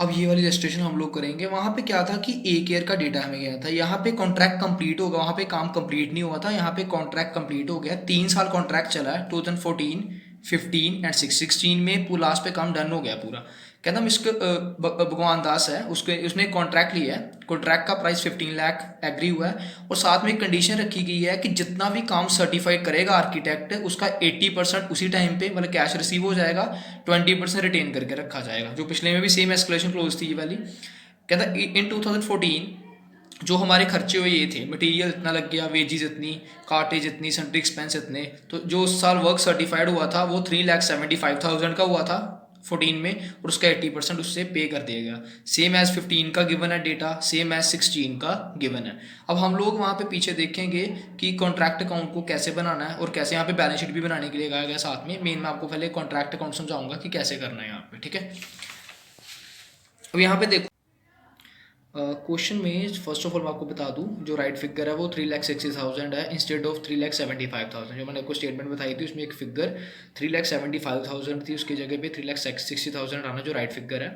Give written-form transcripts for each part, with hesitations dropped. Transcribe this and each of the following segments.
अब ये वाली रजिस्ट्रेशन हम लोग करेंगे। वहाँ पे क्या था कि एक ईयर का डेटा हमें गया था, यहाँ पे कॉन्ट्रैक्ट कंप्लीट होगा, वहाँ पे काम कंप्लीट नहीं हुआ था, यहाँ पे कॉन्ट्रैक्ट कंप्लीट हो गया। 3 साल कॉन्ट्रैक्ट चला है, 2014, 15 एंड 16 में पूरा लास्ट पे काम डन हो गया पूरा। कहता मिस्टर भगवान दास है, उसके उसने कॉन्ट्रैक्ट लिया है, कॉन्ट्रैक्ट का प्राइस 15 लाख एग्री हुआ है, और साथ में एक कंडीशन रखी गई है कि जितना भी काम सर्टिफाइड करेगा आर्किटेक्ट उसका 80% उसी टाइम पे मतलब कैश रिसीव हो जाएगा, 20% रिटेन करके रखा जाएगा। जो पिछले में भी सेम एस्केलेशन क्लोज थी ये वाली। कहता इन 2014 जो हमारे खर्चे हुए ये थे, मटेरियल इतना लग गया, वेजेस इतनी, कार्टेज इतनी, सेंट्री एक्सपेंस इतने, तो जो उस साल वर्क सर्टिफाइड हुआ था वो 3,75,000 का हुआ था 14 में, और उसका 80% उससे पे कर दिया गया। सेम एज 15 का गिवन है डेटा, सेम एज 16 का गिवन है। अब हम लोग वहाँ पे पीछे देखेंगे कि कॉन्ट्रैक्ट अकाउंट को कैसे बनाना है, और कैसे यहाँ पे बैलेंस शीट भी बनाने के लिए कहा गया साथ में। मेन मैं आपको पहले कॉन्ट्रैक्ट अकाउंट समझाऊंगा कि कैसे करना है यहाँ पे, ठीक है। अब यहाँ पे देखो क्वेश्चन में फर्स्ट ऑफ ऑल मैं आपको बता दूं, जो राइट फिगर है वो 3,60,000 है इंस्टेड ऑफ 3,75,000। जो मैंने आपको स्टेटमेंट बताई थी उसमें एक फिगर 3,75,000 थी, उसकी जगह पे 3,60,000 आना जो राइट फिगर है।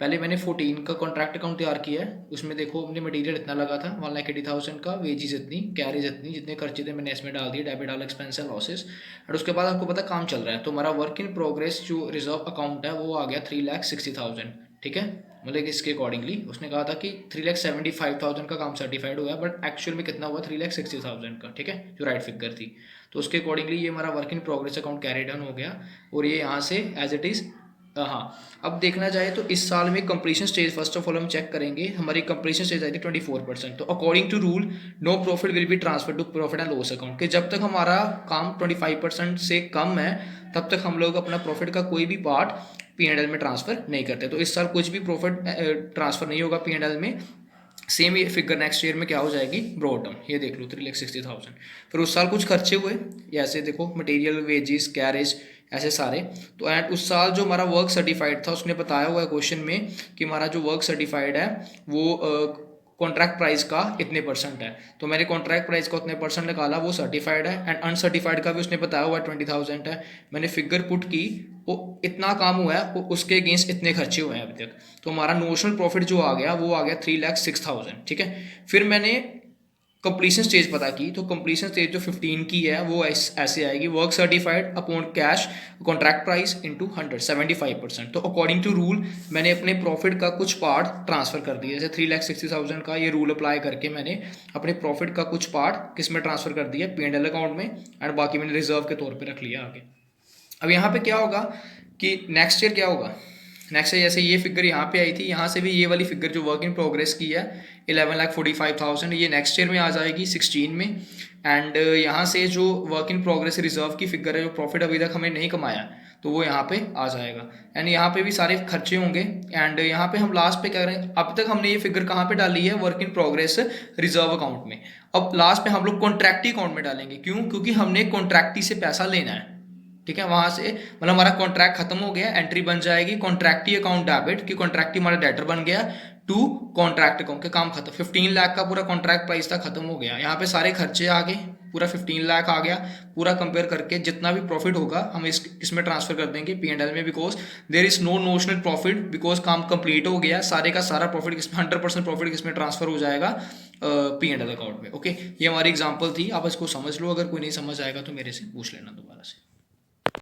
पहले मैंने 14 का कॉन्ट्रैक्ट अकाउंट तैयार किया है, उसमें देखो अपने मटीरियल इतना लगा था 1,80,000 का, वेजेस इतनी, कैरेज इतनी, जितने खर्चे थे मैंने इसमें डाल दिए, debit all expense and losses. और उसके बाद आपको पता काम चल रहा है, तो हमारा वर्क इन प्रोग्रेस जो रिजर्व अकाउंट है वो आ गया 3,60,000, ठीक है। मतलब इसके अकॉर्डिंगली उसने कहा था कि 3,75,000 का काम सर्टिफाइड हुआ है, बट एक्चुअल में कितना हुआ 3,60,000 का, ठीक है, जो राइट फिगर थी। तो उसके अकॉर्डिंगली ये हमारा work in progress account carry down हो गया, और ये यहाँ से एज इट इज़। हाँ, अब देखना जाए तो इस साल में completion stage first of all हम चेक करेंगे, हमारी कंप्लीशन स्टेज आई थी 24%। तो according to rule no profit will be transfer to profit and loss account, कि जब तक हमारा काम 25% से कम है तब तक हम लोग अपना प्रॉफिट का कोई भी पार्ट P&L में ट्रांसफर नहीं करते। तो इस साल कुछ भी प्रॉफिट ट्रांसफर नहीं होगा P&L में। सेम ये फिगर नेक्स्ट ईयर में क्या हो जाएगी, ब्रॉडम, ये देख लो 3,60,000। फिर उस साल कुछ खर्चे हुए, ऐसे देखो मटेरियल, वेजेस, कैरेज, ऐसे सारे। तो एंड उस साल जो हमारा वर्क सर्टिफाइड था उसने बताया हुआ है क्वेश्चन में कि हमारा जो वर्क सर्टिफाइड है वो कॉन्ट्रैक्ट प्राइस का इतने परसेंट है। तो मैंने कॉन्ट्रैक्ट प्राइस का उतने परसेंट निकाला, वो सर्टिफाइड है, एंड अनसर्टिफाइड का भी उसने बताया हुआ है 20,000 है। मैंने फिगर पुट की, वो इतना काम हुआ है, वो उसके अगेंस्ट इतने खर्चे हुए हैं अभी तक। तो हमारा नोशनल प्रॉफिट जो आ गया वो आ गया 3,06,000, ठीक है। फिर मैंने कंप्लीशन स्टेज पता की, तो कंप्लीशन स्टेज जो 15 की है वो ऐसे आएगी, work certified upon cash contract price into 100, 75%। तो अकॉर्डिंग टू रूल मैंने अपने प्रॉफिट का कुछ पार्ट ट्रांसफर कर दिया, जैसे 3,60,000 का ये रूल अप्लाई करके मैंने अपने प्रॉफिट का कुछ पार्ट किस में ट्रांसफर कर दिया, P&L अकाउंट में, एंड बाकी मैंने रिजर्व के तौर पर रख लिया आगे। अब यहाँ पे क्या होगा कि नेक्स्ट ईयर क्या होगा, नेक्स्ट ईयर जैसे ये फिगर यहाँ पे आई थी, यहाँ से भी ये वाली फिगर जो वर्क इन प्रोग्रेस की है 11,45,000, ये नेक्स्ट ईयर में आ जाएगी 16 में। एंड यहाँ से जो वर्क इन प्रोग्रेस रिजर्व की फिगर है, जो प्रॉफिट अभी तक हमने नहीं कमाया, तो वो यहाँ पे आ जाएगा। एंड यहाँ पे भी सारे खर्चे होंगे। एंड यहाँ पे हम लास्ट पे कह रहे हैं, अब तक हमने ये फिगर कहाँ पे डाली है, work in progress reserve account में। अब लास्ट पे हम लोग कॉन्ट्रैक्टी अकाउंट में डालेंगे, क्यों, क्योंकि हमने कॉन्ट्रैक्टी से पैसा लेना है, ठीक है। वहां से मतलब हमारा कॉन्ट्रैक्ट खत्म हो गया, एंट्री बन जाएगी कॉन्ट्रैक्टी अकाउंट डेबिट, कि कॉन्ट्रैक्टी हमारा डेटर बन गया, टू कॉन्ट्रैक्ट अकाउंट के काम खत्म। 15 लाख का पूरा कॉन्ट्रैक्ट प्राइस था, खत्म हो गया। यहाँ पे सारे खर्चे आ गए, पूरा 15 लाख आ गया। पूरा कंपेयर करके जितना भी प्रॉफिट होगा हम इसमें ट्रांसफर कर देंगे P&L में, because there is no notional profit, because काम कंप्लीट हो गया, सारे का सारा प्रॉफिट किसमें 100% प्रॉफिट किसमें ट्रांसफर हो जाएगा, P&L अकाउंट में। ओके, ये हमारी एग्जांपल थी, आप इसको समझ लो। अगर कोई नहीं समझ आएगा तो मेरे से पूछ लेना दोबारा से।